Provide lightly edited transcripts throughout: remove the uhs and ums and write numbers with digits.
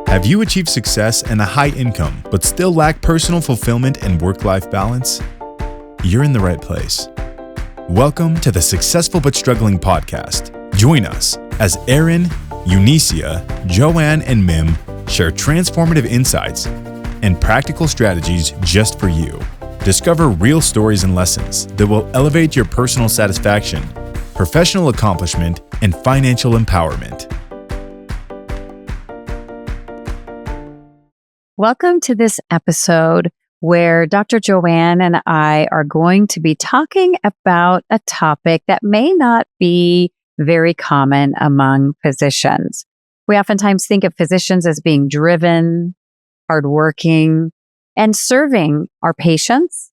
Have you achieved success and a high income, but still lack personal fulfillment and work-life balance? You're in the right place. Welcome to the Successful But Struggling podcast. Join us as Erin, Eunicia, Joanne, and Mim share transformative insights and practical strategies just for you. Discover real stories and lessons that will elevate your personal satisfaction, professional accomplishment, and financial empowerment. Welcome to this episode where Dr. Joanne and I are going to be talking about a topic that may not be very common among physicians. We oftentimes think of physicians as being driven, hardworking, and serving our patients.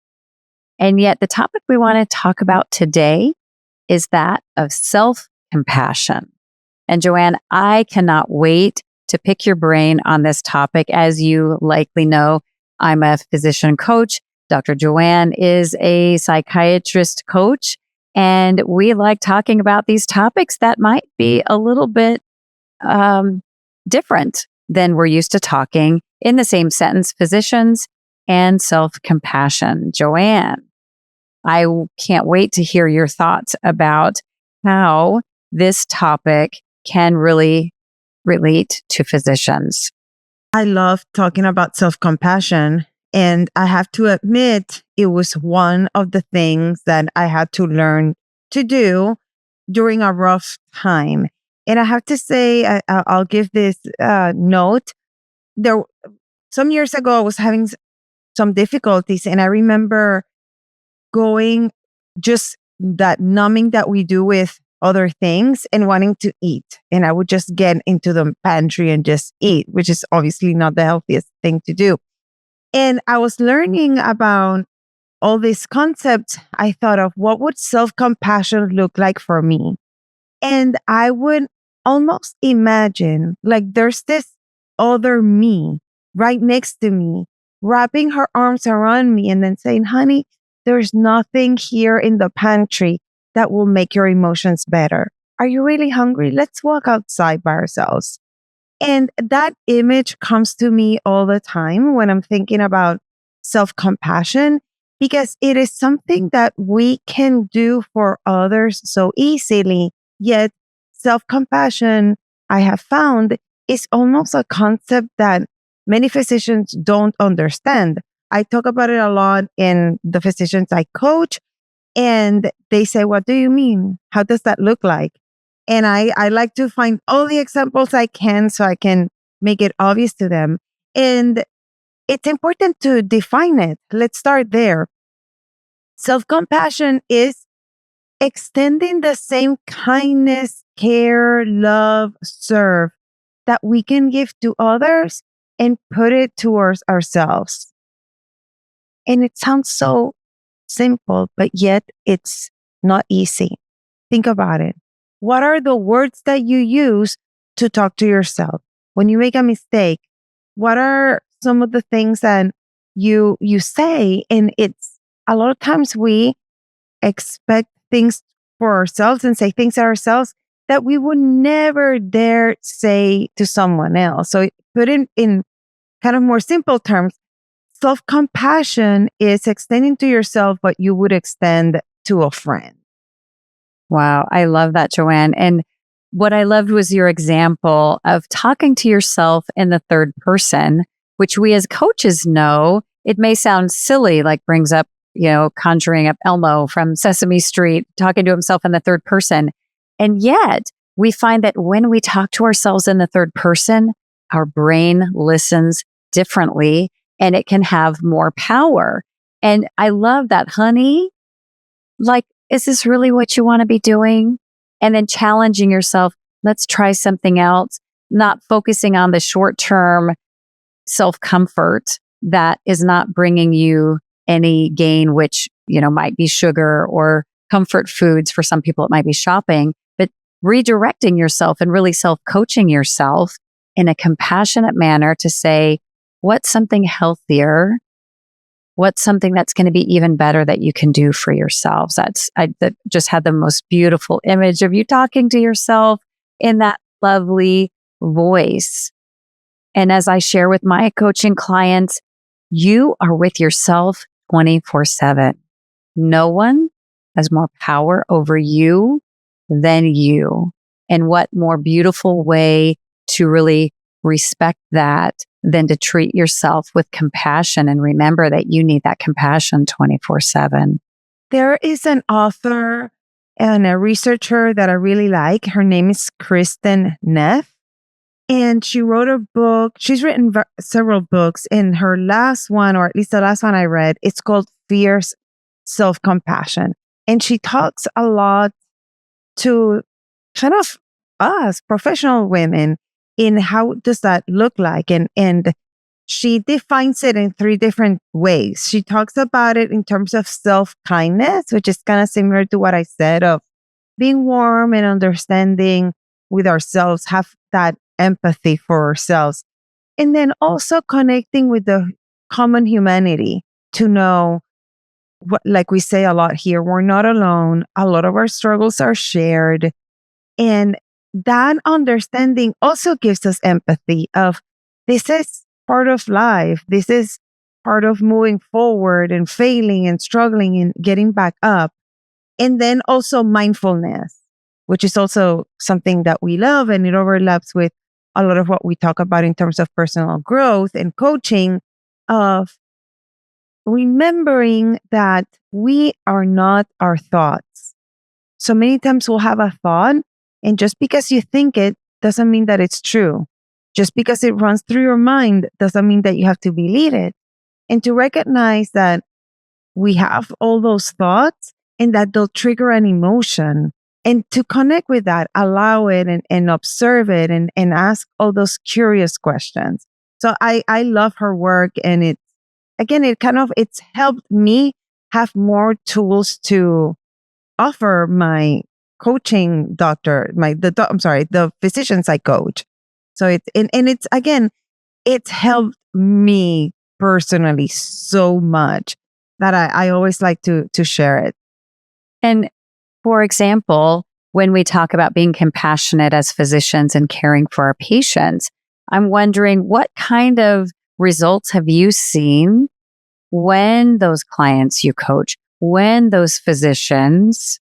And yet the topic we want to talk about today is that of self-compassion. And Joanne, I cannot wait to pick your brain on this topic. As you likely know, I'm a physician coach. Dr. Joanne is a psychiatrist coach, and we like talking about these topics that might be a little bit different than we're used to talking in the same sentence, physicians and self-compassion. Joanne, I can't wait to hear your thoughts about how this topic can really relate to physicians. I love talking about self-compassion, and I have to admit it was one of the things that I had to learn to do during a rough time. And I have to say, I'll give this note. Some years ago, I was having some difficulties, and I remember going just that numbing that we do with other things and wanting to eat. And I would just get into the pantry and just eat, which is obviously not the healthiest thing to do. And I was learning about all these concepts. I thought of what would self-compassion look like for me. And I would almost imagine like there's this other me right next to me, wrapping her arms around me and then saying, honey, there's nothing here in the pantry that will make your emotions better. Are you really hungry? Let's walk outside by ourselves. And that image comes to me all the time when I'm thinking about self-compassion, because it is something that we can do for others so easily. Yet self-compassion, I have found, is almost a concept that many physicians don't understand. I talk about it a lot in the physicians I coach. And they say, what do you mean? How does that look like? And I like to find all the examples I can so I can make it obvious to them. And it's important to define it. Let's start there. Self-compassion is extending the same kindness, care, love, serve that we can give to others and put it towards ourselves. And it sounds so simple, but yet it's not easy. Think about it. What are the words that you use to talk to yourself? When you make a mistake, what are some of the things that you say? And it's a lot of times we expect things for ourselves and say things to ourselves that we would never dare say to someone else. So put it in kind of more simple terms. Self-compassion is extending to yourself what you would extend to a friend. Wow, I love that, Joanne. And what I loved was your example of talking to yourself in the third person, which we as coaches know, it may sound silly, like brings up, conjuring up Elmo from Sesame Street, talking to himself in the third person. And yet we find that when we talk to ourselves in the third person, our brain listens differently and it can have more power. And I love that, honey. Like, is this really what you want to be doing? And then challenging yourself, let's try something else, not focusing on the short-term self-comfort that is not bringing you any gain, which, might be sugar or comfort foods. For some people, it might be shopping, but redirecting yourself and really self-coaching yourself in a compassionate manner to say, what's something healthier? What's something that's going to be even better that you can do for yourselves? I just had the most beautiful image of you talking to yourself in that lovely voice. And as I share with my coaching clients, you are with yourself 24/7. No one has more power over you than you. And what more beautiful way to really respect that than to treat yourself with compassion and remember that you need that compassion 24/7. There is an author and a researcher that I really like. Her name is Kristen Neff. And she wrote a book. She's written several books. And her last one, or at least the last one I read, it's called Fierce Self-Compassion. And she talks a lot to kind of us, professional women, in how does that look like. And she defines it in 3 different ways. She talks about it in terms of self-kindness, which is kind of similar to what I said of being warm and understanding with ourselves, have that empathy for ourselves. And then also connecting with the common humanity to know what, like we say a lot here, we're not alone. A lot of our struggles are shared. And that understanding also gives us empathy of this is part of life. This is part of moving forward and failing and struggling and getting back up. And then also mindfulness, which is also something that we love, and it overlaps with a lot of what we talk about in terms of personal growth and coaching, of remembering that we are not our thoughts. So many times we'll have a thought, and just because you think it doesn't mean that it's true. Just because it runs through your mind doesn't mean that you have to believe it. And to recognize that we have all those thoughts and that they'll trigger an emotion, and to connect with that, allow it and observe it and ask all those curious questions. So I love her work, and it's helped me have more tools to offer my coaching doctor, the physicians I coach. So it's helped me personally so much that I always like to share it. And for example, when we talk about being compassionate as physicians and caring for our patients, I'm wondering what kind of results have you seen when those clients you coach, when those physicians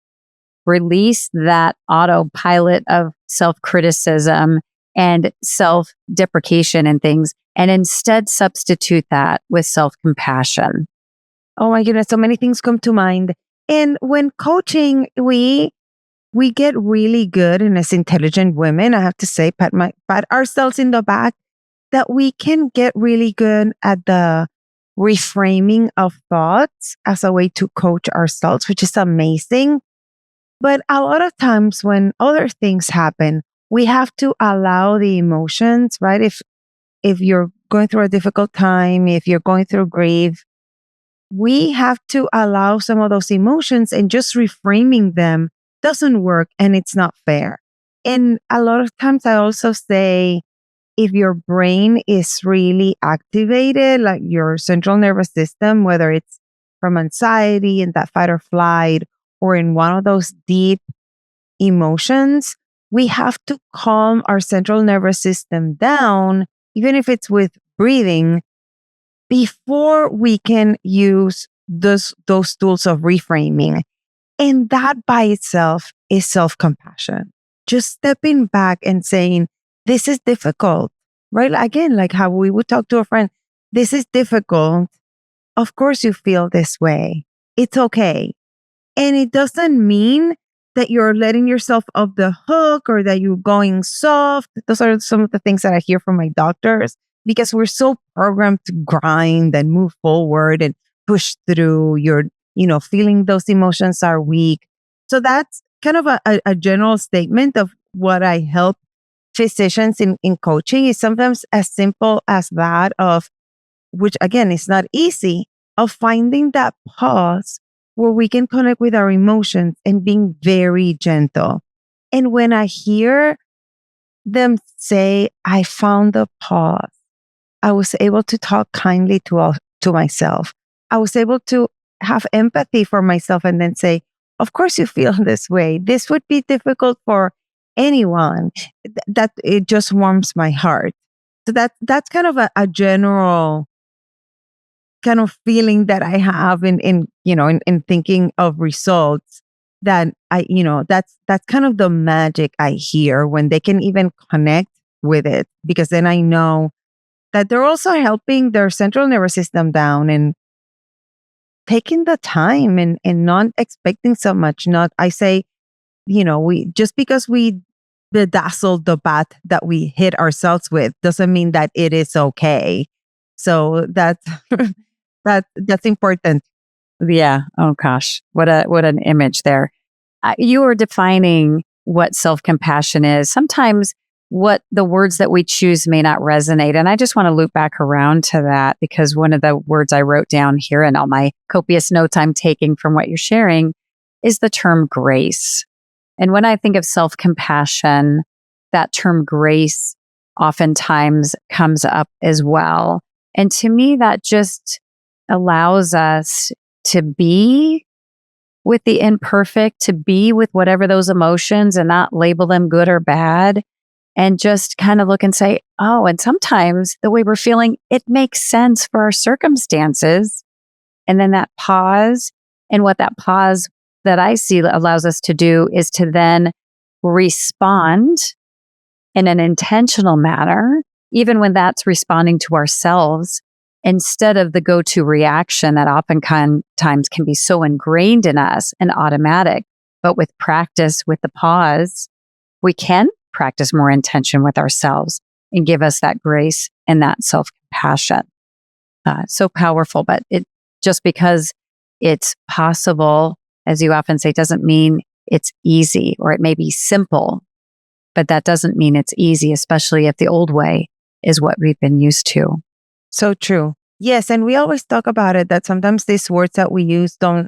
release that autopilot of self-criticism and self-deprecation and things, and instead substitute that with self-compassion? Oh my goodness, so many things come to mind. And when coaching, we get really good, and as intelligent women, I have to say, pat ourselves in the back, that we can get really good at the reframing of thoughts as a way to coach ourselves, which is amazing. But a lot of times when other things happen, we have to allow the emotions, right? If you're going through a difficult time, if you're going through grief, we have to allow some of those emotions, and just reframing them doesn't work, and it's not fair. And a lot of times I also say, if your brain is really activated, like your central nervous system, whether it's from anxiety and that fight or flight, or in one of those deep emotions, we have to calm our central nervous system down, even if it's with breathing, before we can use those tools of reframing. And that by itself is self-compassion. Just stepping back and saying, this is difficult, right? Again, like how we would talk to a friend, this is difficult. Of course you feel this way. It's okay. And it doesn't mean that you're letting yourself off the hook or that you're going soft. Those are some of the things that I hear from my doctors, because we're so programmed to grind and move forward and push through. You're, feeling those emotions are weak. So that's kind of a general statement of what I help physicians in coaching, is sometimes as simple as that, of which again is not easy, of finding that pause where we can connect with our emotions and being very gentle. And when I hear them say, I found the pause, I was able to talk kindly to myself. I was able to have empathy for myself and then say, of course you feel this way. This would be difficult for anyone. That it just warms my heart. So that's kind of a general kind of feeling that I have in thinking of results, that that's kind of the magic I hear when they can even connect with it, because then I know that they're also helping their central nervous system down and taking the time and not expecting so much. Not, I say, we just because we bedazzled the bath that we hit ourselves with doesn't mean that it is okay. So that's that's important. Yeah. Oh gosh, what an image there. You were defining what self-compassion is. Sometimes what the words that we choose may not resonate. And I just want to loop back around to that, because one of the words I wrote down here in all my copious notes I'm taking from what you're sharing is the term grace. And when I think of self-compassion, that term grace oftentimes comes up as well. And to me, that just allows us to be with the imperfect, to be with whatever those emotions and not label them good or bad, and just kind of look and say, oh, and sometimes the way we're feeling, it makes sense for our circumstances. And then that pause, and what that pause that I see allows us to do is to then respond in an intentional manner, even when that's responding to ourselves, instead of the go-to reaction that oftentimes can be so ingrained in us and automatic. But with practice, with the pause, we can practice more intention with ourselves and give us that grace and that self-compassion. So powerful, but it just because it's possible, as you often say, doesn't mean it's easy, or it may be simple, but that doesn't mean it's easy, especially if the old way is what we've been used to. So true. Yes. And we always talk about it, that sometimes these words that we use don't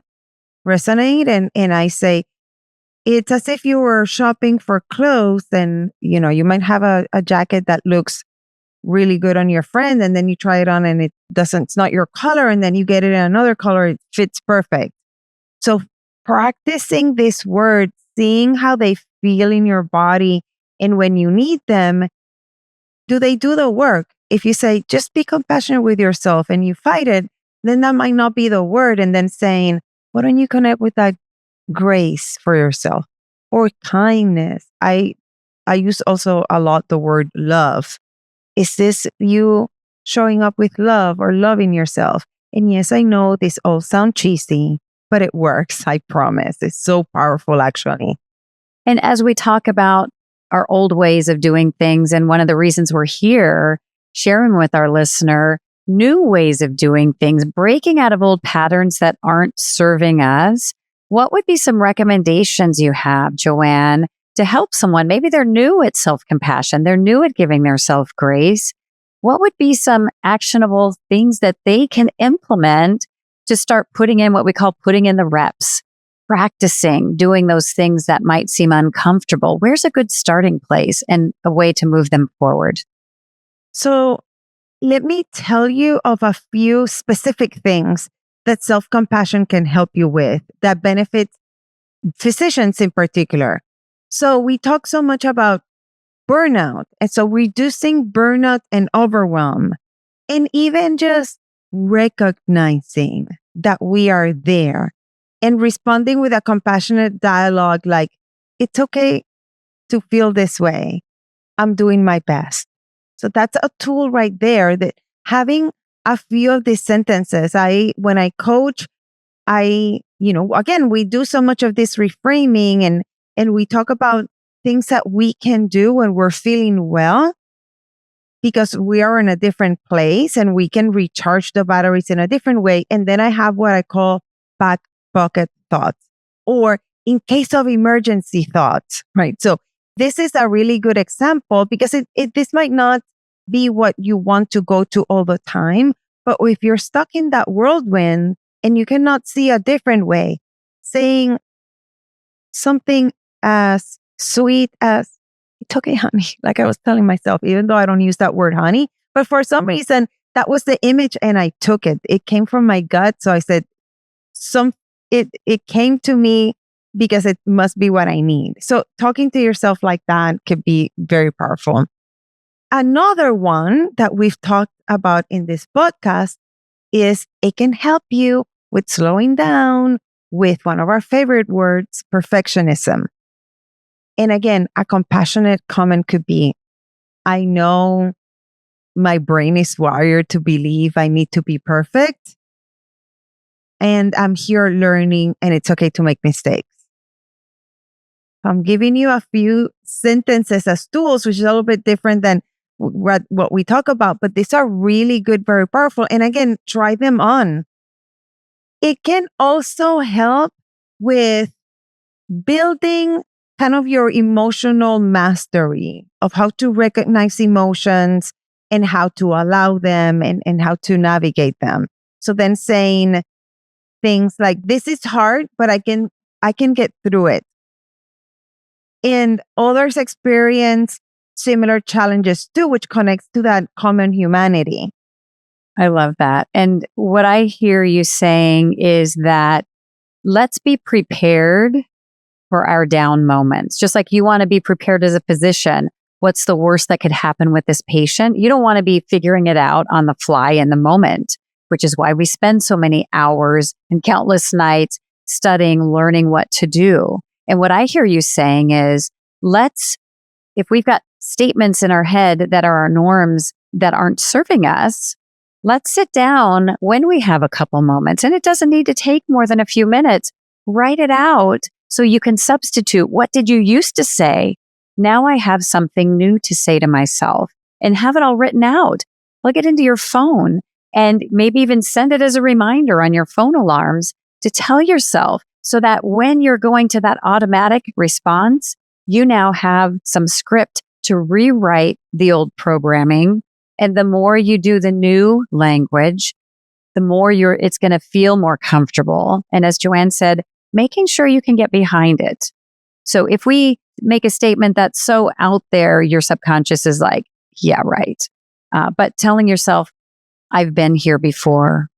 resonate. And I say, it's as if you were shopping for clothes, and, you might have a jacket that looks really good on your friend, and then you try it on and it's not your color. And then you get it in another color. It fits perfect. So practicing this word, seeing how they feel in your body, and when you need them, do they do the work? If you say, just be compassionate with yourself, and you fight it, then that might not be the word. And then saying, why don't you connect with that grace for yourself, or kindness? I use also a lot the word love. Is this you showing up with love or loving yourself? And yes, I know this all sounds cheesy, but it works. I promise. It's so powerful, actually. And as we talk about our old ways of doing things, and one of the reasons we're here sharing with our listener new ways of doing things, breaking out of old patterns that aren't serving us, what would be some recommendations you have, Joanne, to help someone? Maybe they're new at self-compassion, they're new at giving themselves grace. What would be some actionable things that they can implement to start putting in what we call putting in the reps, practicing doing those things that might seem uncomfortable? Where's a good starting place and a way to move them forward? So let me tell you of a few specific things that self-compassion can help you with, that benefits physicians in particular. So we talk so much about burnout. And so reducing burnout and overwhelm, and even just recognizing that we are there and responding with a compassionate dialogue, like, it's okay to feel this way. I'm doing my best. So that's a tool right there, that having a few of these sentences, when I coach, again, we do so much of this reframing, and we talk about things that we can do when we're feeling well, because we are in a different place and we can recharge the batteries in a different way. And then I have what I call back pocket thoughts, or in case of emergency thoughts, right? So this is a really good example, because this might not be what you want to go to all the time, but if you're stuck in that whirlwind and you cannot see a different way, saying something as sweet as, it's okay, honey. Like I was telling myself, even though I don't use that word, honey, but for some reason, that was the image and I took it. It came from my gut. So I said, it came to me because it must be what I need. So talking to yourself like that could be very powerful. Another one that we've talked about in this podcast is it can help you with slowing down with one of our favorite words, perfectionism. And again, a compassionate comment could be, I know my brain is wired to believe I need to be perfect. And I'm here learning, and it's okay to make mistakes. I'm giving you a few sentences as tools, which is a little bit different than what we talk about, but these are really good, very powerful. And again, try them on. It can also help with building kind of your emotional mastery of how to recognize emotions and how to allow them and how to navigate them. So then saying things like, this is hard, but I can get through it. And others experience similar challenges too, which connects to that common humanity. I love that. And what I hear you saying is that let's be prepared for our down moments. Just like you want to be prepared as a physician. What's the worst that could happen with this patient? You don't want to be figuring it out on the fly in the moment, which is why we spend so many hours and countless nights studying, learning what to do. And what I hear you saying is, if we've got statements in our head that are our norms that aren't serving us, let's sit down when we have a couple moments. And it doesn't need to take more than a few minutes. Write it out so you can substitute. What did you used to say? Now I have something new to say to myself, and have it all written out. Plug it into your phone and maybe even send it as a reminder on your phone alarms to tell yourself, so that when you're going to that automatic response, you now have some script to rewrite the old programming. And the more you do the new language, the more it's going to feel more comfortable. And as Joanne said, making sure you can get behind it. So if we make a statement that's so out there, your subconscious is like, yeah, right. But telling yourself, I've been here before.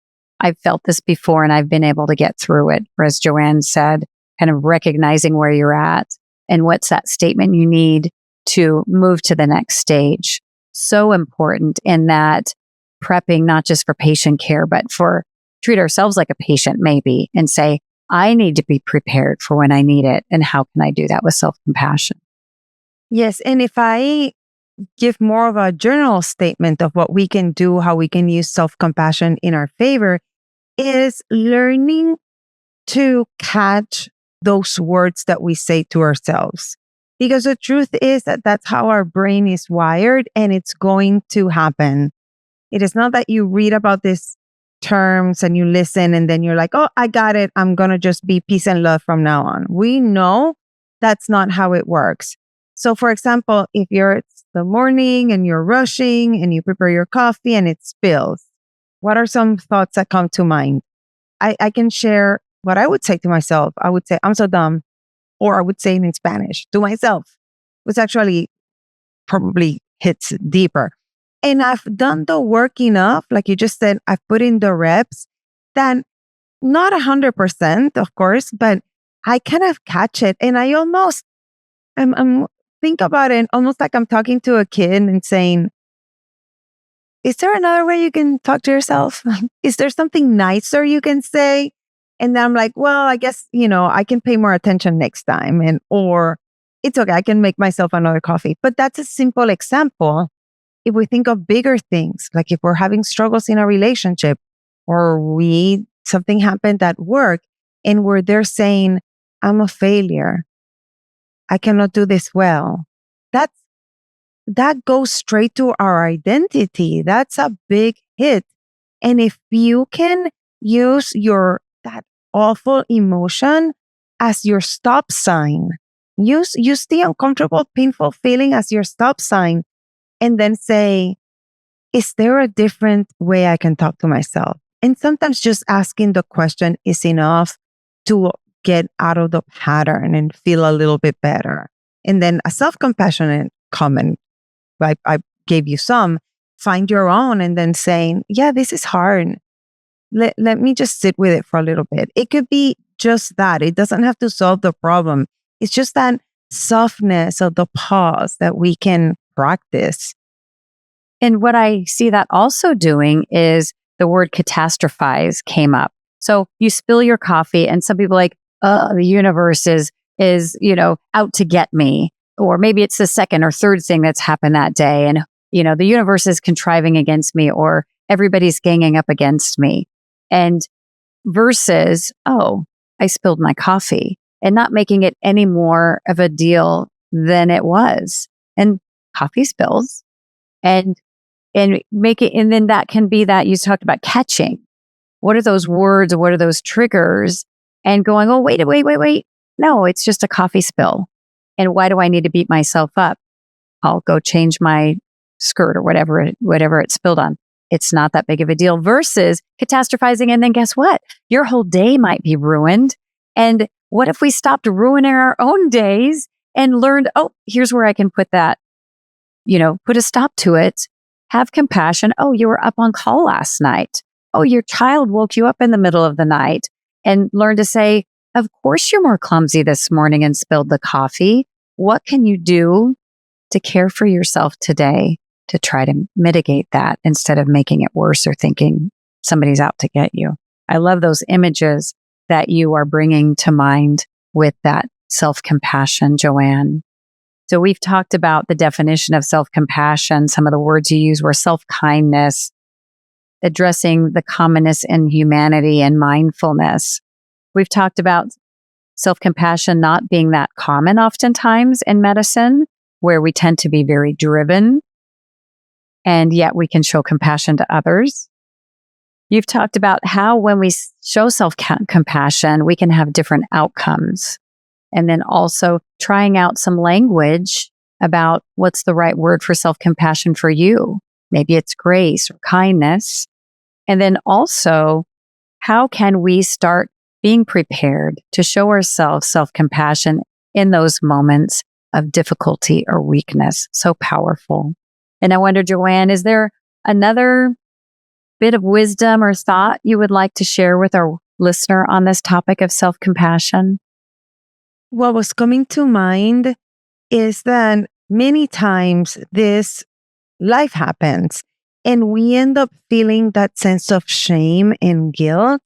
I've felt this before and I've been able to get through it. Or as Joanne said, kind of recognizing where you're at and what's that statement you need to move to the next stage. So important in that prepping, not just for patient care, but for treat ourselves like a patient maybe and say, I need to be prepared for when I need it. And how can I do that with self-compassion? Yes. And if I give more of a general statement of what we can do, how we can use self-compassion in our favor, is learning to catch those words that we say to ourselves. Because the truth is that that's how our brain is wired, and it's going to happen. It is not that you read about these terms and you listen and then you're like, oh, I got it. I'm going to just be peace and love from now on. We know that's not how it works. So for example, if it's the morning and you're rushing and you prepare your coffee and it spills, what are some thoughts that come to mind? I can share what I would say to myself. I would say, I'm so dumb. Or I would say it in Spanish to myself, which actually probably hits deeper. And I've done the work enough, like you just said, I've put in the reps, that not 100%, of course, but I kind of catch it. And I almost, I'm think about it almost like I'm talking to a kid and saying, is there another way you can talk to yourself? Is there something nicer you can say? And then I'm like, well, I guess, I can pay more attention next time. Or it's okay, I can make myself another coffee. But that's a simple example. If we think of bigger things, like if we're having struggles in a relationship or something happened at work and we're there saying, I'm a failure. I cannot do this well. That goes straight to our identity. That's a big hit. And if you can use that awful emotion as your stop sign, use the uncomfortable, painful feeling as your stop sign, and then say, is there a different way I can talk to myself? And sometimes just asking the question is enough to get out of the pattern and feel a little bit better. And then a self-compassionate comment, I gave you some, find your own, and then saying, yeah, this is hard. Let me just sit with it for a little bit. It could be just that. It doesn't have to solve the problem. It's just that softness of the pause that we can practice And what I see that also doing is the word catastrophize came up. So you spill your coffee and some people are like, oh, the universe is, out to get me. Or maybe it's the second or third thing that's happened that day. And, the universe is contriving against me or everybody's ganging up against me. And versus, oh, I spilled my coffee and not making it any more of a deal than it was. And coffee spills and make it. And then that can be that you talked about catching. What are those words? What are those triggers? And going, oh, wait. No, it's just a coffee spill. And why do I need to beat myself up? I'll go change my skirt or whatever it spilled on. It's not that big of a deal versus catastrophizing. And then guess what? Your whole day might be ruined. And what if we stopped ruining our own days and learned, oh, here's where I can put that, put a stop to it. Have compassion. Oh, you were up on call last night. Oh, your child woke you up in the middle of the night, and learn to say, of course you're more clumsy this morning and spilled the coffee. What can you do to care for yourself today to try to mitigate that instead of making it worse or thinking somebody's out to get you? I love those images that you are bringing to mind with that self-compassion, Joanne. So we've talked about the definition of self-compassion. Some of the words you use were self-kindness, addressing the commonness in humanity and mindfulness. We've talked about self-compassion not being that common oftentimes in medicine, where we tend to be very driven, and yet we can show compassion to others. You've talked about how when we show self-compassion, we can have different outcomes. And then also trying out some language about what's the right word for self-compassion for you. Maybe it's grace or kindness. And then also, how can we start being prepared to show ourselves self-compassion in those moments of difficulty or weakness? So powerful. And I wonder, Joanne, is there another bit of wisdom or thought you would like to share with our listener on this topic of self-compassion? What was coming to mind is that many times this life happens and we end up feeling that sense of shame and guilt.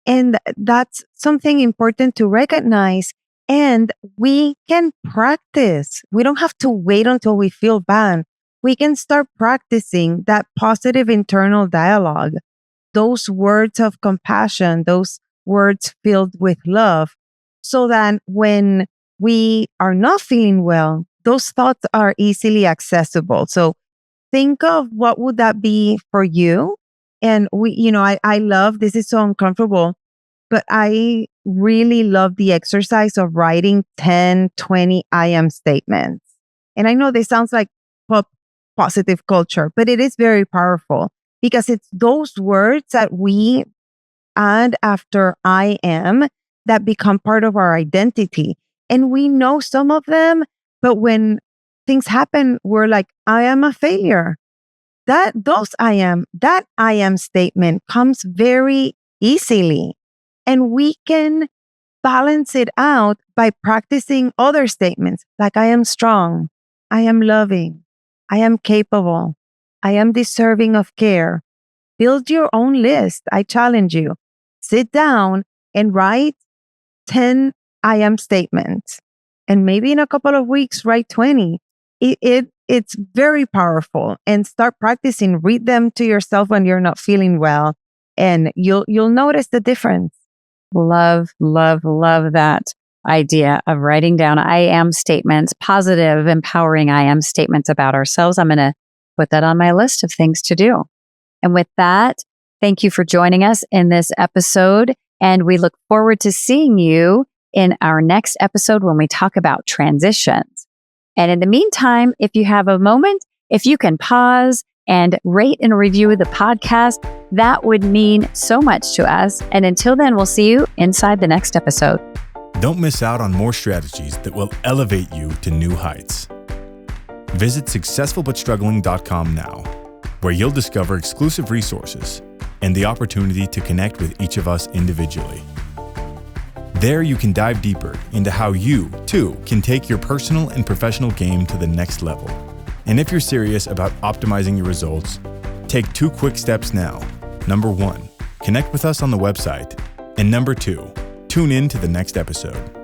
And that's something important to recognize. And we can practice. We don't have to wait until we feel bad. We can start practicing that positive internal dialogue, those words of compassion, those words filled with love, so that when we are not feeling well, those thoughts are easily accessible. So think of what would that be for you. And I love, this is so uncomfortable, but I really love the exercise of writing 10, 20 I am statements. And I know this sounds like positive culture, but it is very powerful because it's those words that we add after I am that become part of our identity. And we know some of them, but when things happen, we're like, I am a failure. That I am statement comes very easily. And we can balance it out by practicing other statements like I am strong, I am loving, I am capable, I am deserving of care. Build your own list. I challenge you. Sit down and write 10 I am statements. And maybe in a couple of weeks, write 20. It's very powerful. And start practicing. Read them to yourself when you're not feeling well. And you'll notice the difference. Love that idea of writing down I am statements, positive, empowering I am statements about ourselves. I'm going to put that on my list of things to do. And with that, thank you for joining us in this episode. And we look forward to seeing you in our next episode when we talk about transitions. And in the meantime, if you have a moment, if you can pause and rate and review the podcast, that would mean so much to us. And until then, we'll see you inside the next episode. Don't miss out on more strategies that will elevate you to new heights. Visit successfulbutstruggling.com now, where you'll discover exclusive resources and the opportunity to connect with each of us individually. There you can dive deeper into how you, too, can take your personal and professional game to the next level. And if you're serious about optimizing your results, take 2 quick steps now. Number 1, connect with us on the website. And number 2, tune in to the next episode.